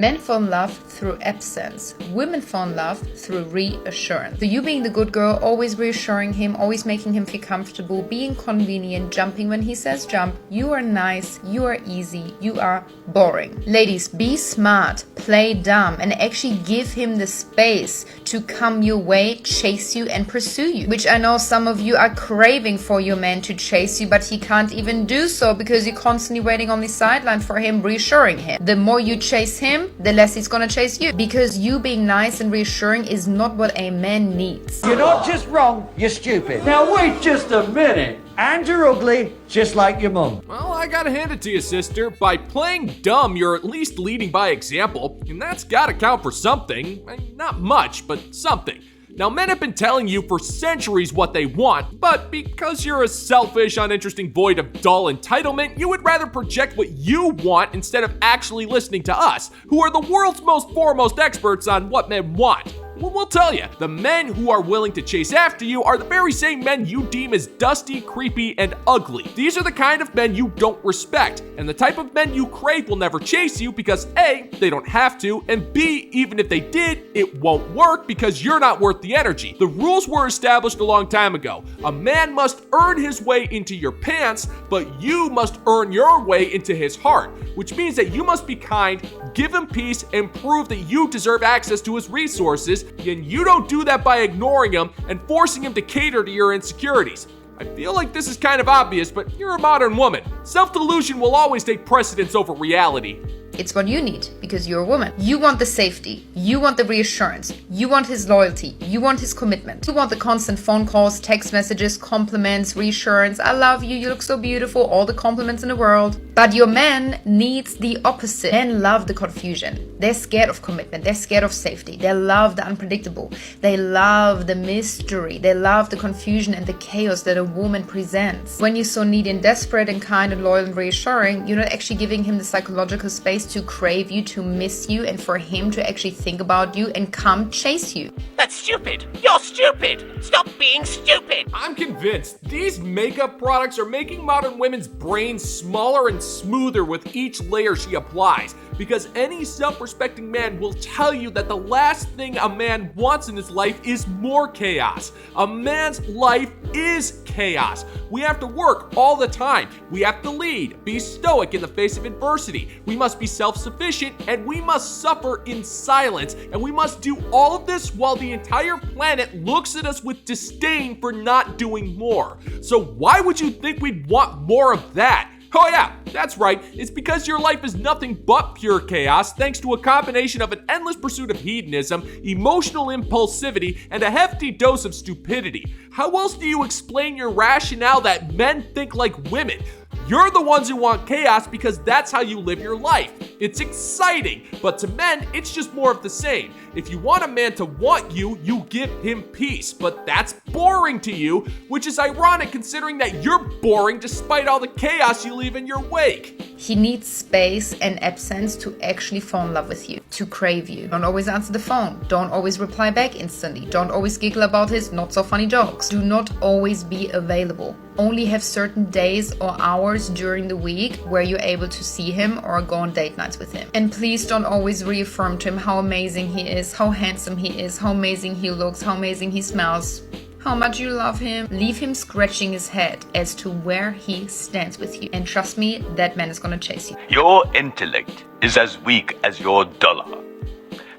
Men fall in love through absence. Women fall in love through reassurance. So you being the good girl, always reassuring him, always making him feel comfortable, being convenient, jumping when he says jump. You are nice, you are easy, you are boring. Ladies, be smart, play dumb, and actually give him the space to come your way, chase you, and pursue you. Which I know some of you are craving for your man to chase you, but he can't even do so because you're constantly waiting on the sideline for him, reassuring him. The more you chase him, the less he's gonna chase you. Because you being nice and reassuring is not what a man needs. You're not just wrong, you're stupid. Now wait just a minute. And you're ugly, just like your mum. Well, I gotta hand it to you, sister. By playing dumb, you're at least leading by example, and that's gotta count for something. Not much, but something. Now, men have been telling you for centuries what they want, but because you're a selfish, uninteresting void of dull entitlement, you would rather project what you want instead of actually listening to us, who are the world's most foremost experts on what men want. We'll tell you, the men who are willing to chase after you are the very same men you deem as dusty, creepy, and ugly. These are the kind of men you don't respect, and the type of men you crave will never chase you because A, they don't have to, and B, even if they did, it won't work because you're not worth the energy. The rules were established a long time ago. A man must earn his way into your pants, but you must earn your way into his heart, which means that you must be kind, give him peace, and prove that you deserve access to his resources. And you don't do that by ignoring him and forcing him to cater to your insecurities. I feel like this is kind of obvious, but you're a modern woman. Self-delusion will always take precedence over reality. It's what you need because you're a woman. You want the safety. You want the reassurance. You want his loyalty. You want his commitment. You want the constant phone calls, text messages, compliments, reassurance. I love you. You look so beautiful. All the compliments in the world. But your man needs the opposite. Men love the confusion. They're scared of commitment. They're scared of safety. They love the unpredictable. They love the mystery. They love the confusion and the chaos that a woman presents. When you're so needy and desperate and kind and loyal and reassuring, you're not actually giving him the psychological space to crave you, to miss you, and for him to actually think about you and come chase you. That's stupid! You're stupid! Stop being stupid! I'm convinced these makeup products are making modern women's brains smaller and smoother with each layer she applies. Because any self-respecting man will tell you that the last thing a man wants in his life is more chaos. A man's life is chaos. We have to work all the time. We have to lead, be stoic in the face of adversity. We must be self-sufficient, and we must suffer in silence. And we must do all of this while the entire planet looks at us with disdain for not doing more. So why would you think we'd want more of that? Oh yeah, that's right. It's because your life is nothing but pure chaos thanks to a combination of an endless pursuit of hedonism, emotional impulsivity, and a hefty dose of stupidity. How else do you explain your rationale that men think like women? You're the ones who want chaos because that's how you live your life. It's exciting, but to men, it's just more of the same. If you want a man to want you, you give him peace, but that's boring to you, which is ironic considering that you're boring despite all the chaos you leave in your wake. He needs space and absence to actually fall in love with you, to crave you. Don't always answer the phone. Don't always reply back instantly. Don't always giggle about his not so funny jokes. Do not always be available. Only have certain days or hours during the week where you're able to see him or go on date nights with him. And please don't always reaffirm to him how amazing he is, how handsome he is, how amazing he looks, how amazing he smells, how much you love him. Leave him scratching his head as to where he stands with you. And trust me, that man is gonna chase you. Your intellect is as weak as your dollar.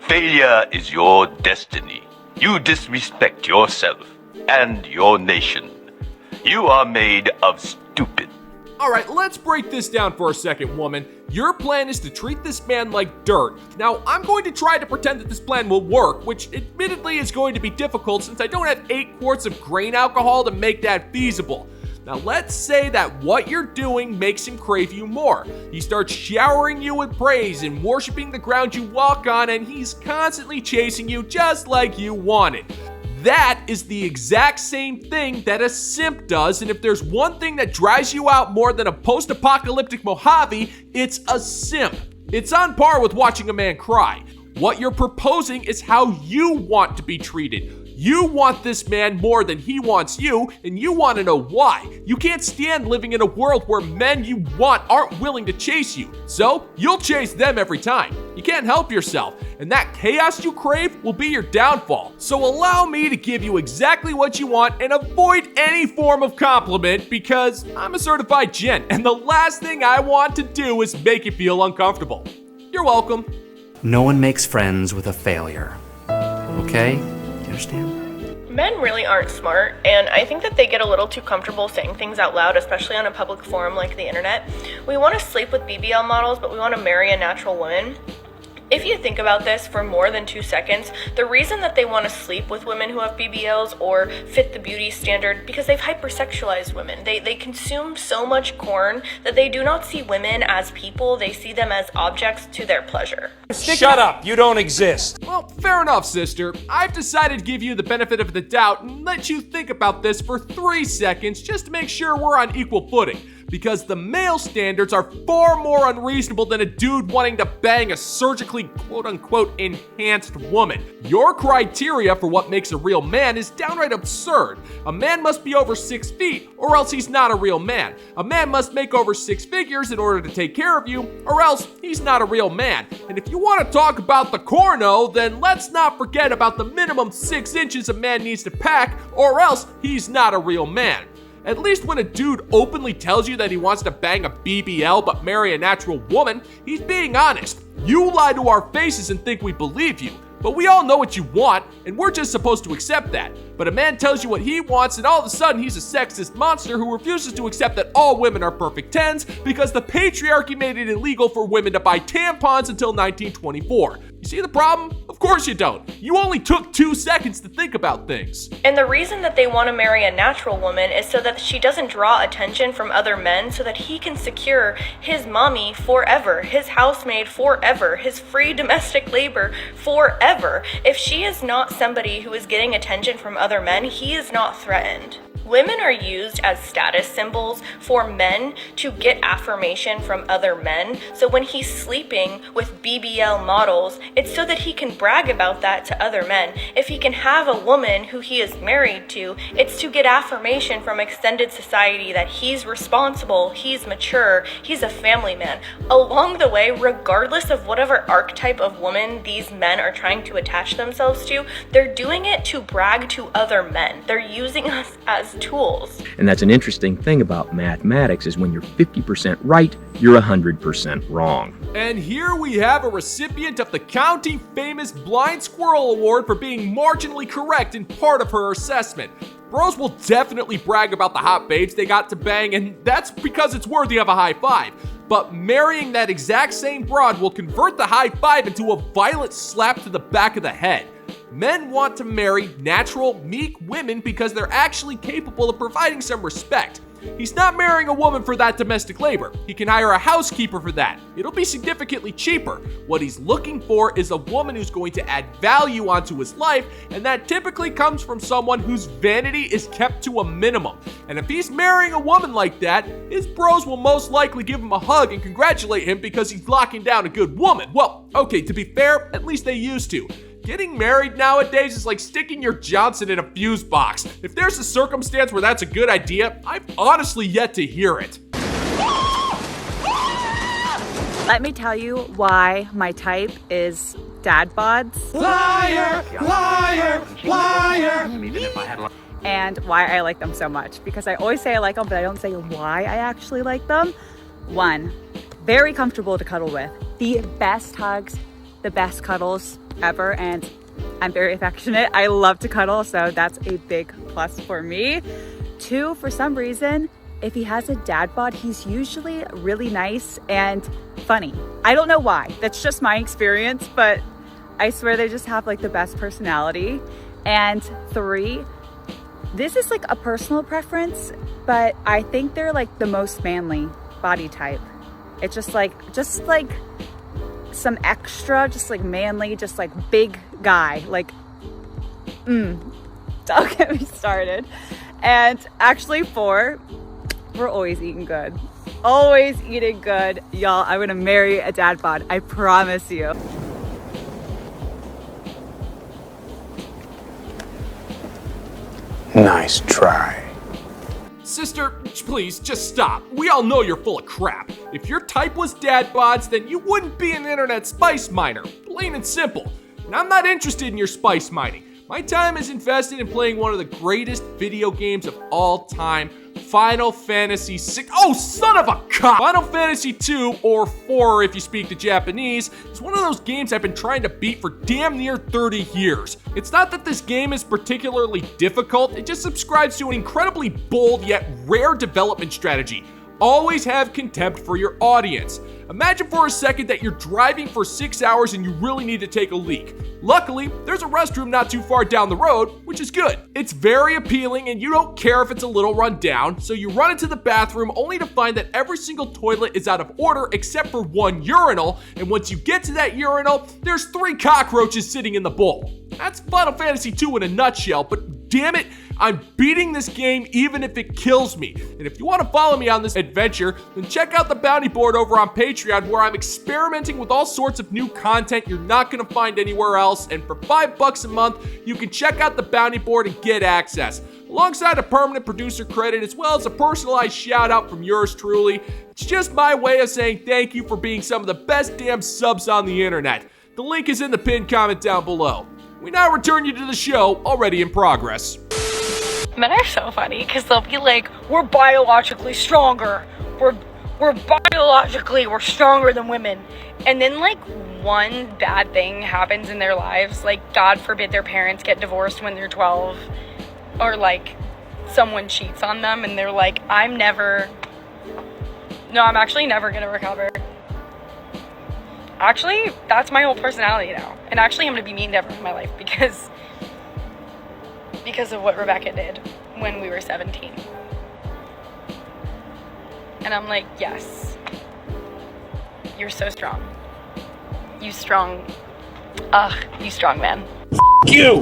Failure is your destiny. You disrespect yourself and your nation. You are made of stupid. Alright, let's break this down for a second, woman. Your plan is to treat this man like dirt. Now, I'm going to try to pretend that this plan will work, which admittedly is going to be difficult since I don't have 8 quarts of grain alcohol to make that feasible. Now, let's say that what you're doing makes him crave you more. He starts showering you with praise and worshiping the ground you walk on, and he's constantly chasing you just like you wanted. That is the exact same thing that a simp does, and if there's one thing that drives you out more than a post-apocalyptic Mojave, it's a simp. It's on par with watching a man cry. What you're proposing is how you want to be treated. You want this man more than he wants you, and you want to know why. You can't stand living in a world where men you want aren't willing to chase you, so you'll chase them every time. You can't help yourself, and that chaos you crave will be your downfall. So allow me to give you exactly what you want and avoid any form of compliment, because I'm a certified gent, and the last thing I want to do is make you feel uncomfortable. You're welcome. No one makes friends with a failure. Okay? You understand? Men really aren't smart, and I think that they get a little too comfortable saying things out loud, especially on a public forum like the internet. We want to sleep with BBL models, but we want to marry a natural woman. If you think about this for more than 2 seconds, the reason that they want to sleep with women who have BBLs or fit the beauty standard, because they've hypersexualized women. They consume so much corn that they do not see women as people, they see them as objects to their pleasure. Shut up, you don't exist. Well, fair enough, sister. I've decided to give you the benefit of the doubt and let you think about this for 3 seconds just to make sure we're on equal footing. Because the male standards are far more unreasonable than a dude wanting to bang a surgically quote-unquote enhanced woman. Your criteria for what makes a real man is downright absurd. A man must be over 6 feet or else he's not a real man. A man must make over 6 figures in order to take care of you or else he's not a real man. And if you want to talk about the corno, then let's not forget about the minimum 6 inches a man needs to pack or else he's not a real man. At least when a dude openly tells you that he wants to bang a BBL but marry a natural woman, he's being honest. You lie to our faces and think we believe you, but we all know what you want, and we're just supposed to accept that. But a man tells you what he wants, and all of a sudden he's a sexist monster who refuses to accept that all women are perfect 10s because the patriarchy made it illegal for women to buy tampons until 1924. You see the problem? Of course you don't. You only took 2 seconds to think about things. And the reason that they want to marry a natural woman is so that she doesn't draw attention from other men, so that he can secure his mommy forever, his housemaid forever, his free domestic labor forever. If she is not somebody who is getting attention from other men, he is not threatened. Women are used as status symbols for men to get affirmation from other men. So when he's sleeping with BBL models, it's so that he can brag about that to other men. If he can have a woman who he is married to, it's to get affirmation from extended society that he's responsible, he's mature, he's a family man. Along the way, regardless of whatever archetype of woman these men are trying to attach themselves to, they're doing it to brag to other men. They're using us as tools. And that's an interesting thing about mathematics is when you're 50% right, you're 100% wrong. And here we have a recipient of the county famous Blind Squirrel Award for being marginally correct in part of her assessment. Bros will definitely brag about the hot babes they got to bang, and that's because it's worthy of a high five. But marrying that exact same broad will convert the high five into a violent slap to the back of the head. Men want to marry natural, meek women because they're actually capable of providing some respect. He's not marrying a woman for that domestic labor. He can hire a housekeeper for that. It'll be significantly cheaper. What he's looking for is a woman who's going to add value onto his life, and that typically comes from someone whose vanity is kept to a minimum. And if he's marrying a woman like that, his bros will most likely give him a hug and congratulate him because he's locking down a good woman. Well, okay, to be fair, at least they used to. Getting married nowadays is like sticking your Johnson in a fuse box. If there's a circumstance where that's a good idea, I've honestly yet to hear it. Let me tell you why my type is Dadbods. Liar, liar, liar. And why I like them so much. Because I always say I like them, but I don't say why I actually like them. 1, very comfortable to cuddle with. The best hugs, the best cuddles ever, and I'm very affectionate. I love to cuddle, so that's a big plus for me. 2, for some reason, if he has a dad bod, he's usually really nice and funny. I don't know why. That's just my experience, but I swear they just have like the best personality. And 3, this is like a personal preference, but I think they're like the most manly body type. It's just like some extra, just like manly, just like big guy, like, don't get me started. And actually 4, we're always eating good. Always eating good. Y'all, I'm gonna marry a dad bod, I promise you. Nice try. Sister, please, just stop. We all know you're full of crap. If your type was Dadbods, then you wouldn't be an internet spice miner. Plain and simple. And I'm not interested in your spice mining. My time is invested in playing one of the greatest video games of all time, Final Fantasy VI. Oh, son of a cop! Final Fantasy 2, or 4 if you speak the Japanese, is one of those games I've been trying to beat for damn near 30 years. It's not that this game is particularly difficult, it just subscribes to an incredibly bold yet rare development strategy. Always have contempt for your audience. Imagine for a second that you're driving for 6 hours and you really need to take a leak. Luckily, there's a restroom not too far down the road, which is good. It's very appealing and you don't care if it's a little run down, so you run into the bathroom only to find that every single toilet is out of order except for one urinal, and once you get to that urinal, there's 3 cockroaches sitting in the bowl. That's Final Fantasy 2 in a nutshell, but damn it, I'm beating this game even if it kills me. And if you want to follow me on this adventure, then check out the bounty board over on Patreon, where I'm experimenting with all sorts of new content you're not going to find anywhere else. And for $5 a month, you can check out the bounty board and get access, alongside a permanent producer credit, as well as a personalized shout out from yours truly. It's just my way of saying thank you for being some of the best damn subs on the internet. The link is in the pinned comment down below. We now return you to the show, already in progress. Men are so funny because they'll be like, we're biologically stronger. We're stronger than women. And then like one bad thing happens in their lives, like God forbid their parents get divorced when they're 12, or like someone cheats on them and they're like, I'm actually never gonna recover. Actually, that's my whole personality now. And actually I'm gonna be mean to everyone in my life because of what Rebecca did when we were 17. And I'm like, yes, you're so strong. You strong man. You!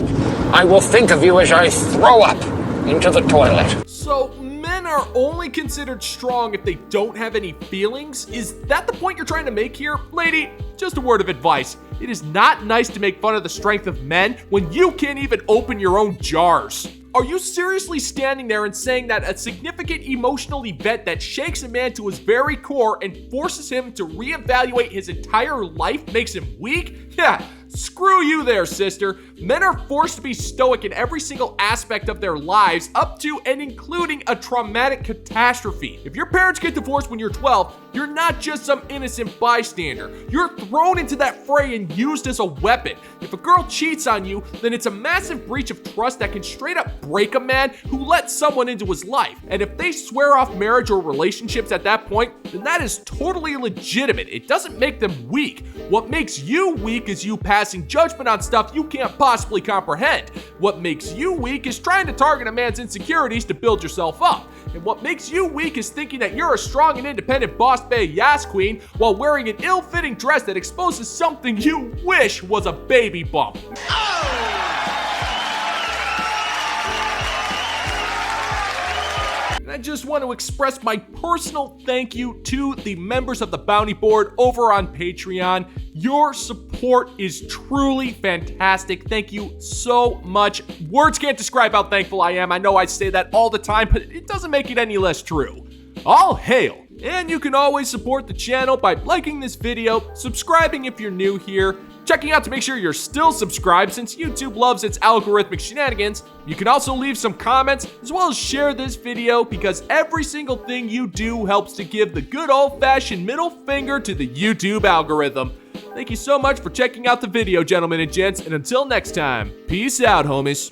I will think of you as I throw up into the toilet. So, men are only considered strong if they don't have any feelings? Is that the point you're trying to make here? Lady, just a word of advice. It is not nice to make fun of the strength of men when you can't even open your own jars. Are you seriously standing there and saying that a significant emotional event that shakes a man to his very core and forces him to reevaluate his entire life makes him weak? Yeah, screw you there, sister. Men are forced to be stoic in every single aspect of their lives, up to and including a traumatic catastrophe. If your parents get divorced when you're 12, you're not just some innocent bystander. You're thrown into that fray and used as a weapon. If a girl cheats on you, then it's a massive breach of trust that can straight up break a man who lets someone into his life. And if they swear off marriage or relationships at that point, then that is totally legitimate. It doesn't make them weak. What makes you weak is you passing judgment on stuff you can't possibly comprehend. What makes you weak is trying to target a man's insecurities to build yourself up. And what makes you weak is thinking that you're a strong and independent boss bae yas queen while wearing an ill-fitting dress that exposes something you wish was a baby bump. And I just want to express my personal thank you to the members of the bounty board over on Patreon. Your support is truly fantastic. Thank you so much. Words can't describe how thankful I am. I know I say that all the time, but it doesn't make it any less true. All hail! And you can always support the channel by liking this video, subscribing if you're new here, checking out to make sure you're still subscribed since YouTube loves its algorithmic shenanigans. You can also leave some comments as well as share this video, because every single thing you do helps to give the good old-fashioned middle finger to the YouTube algorithm. Thank you so much for checking out the video, gentlemen and gents, and until next time, peace out, homies.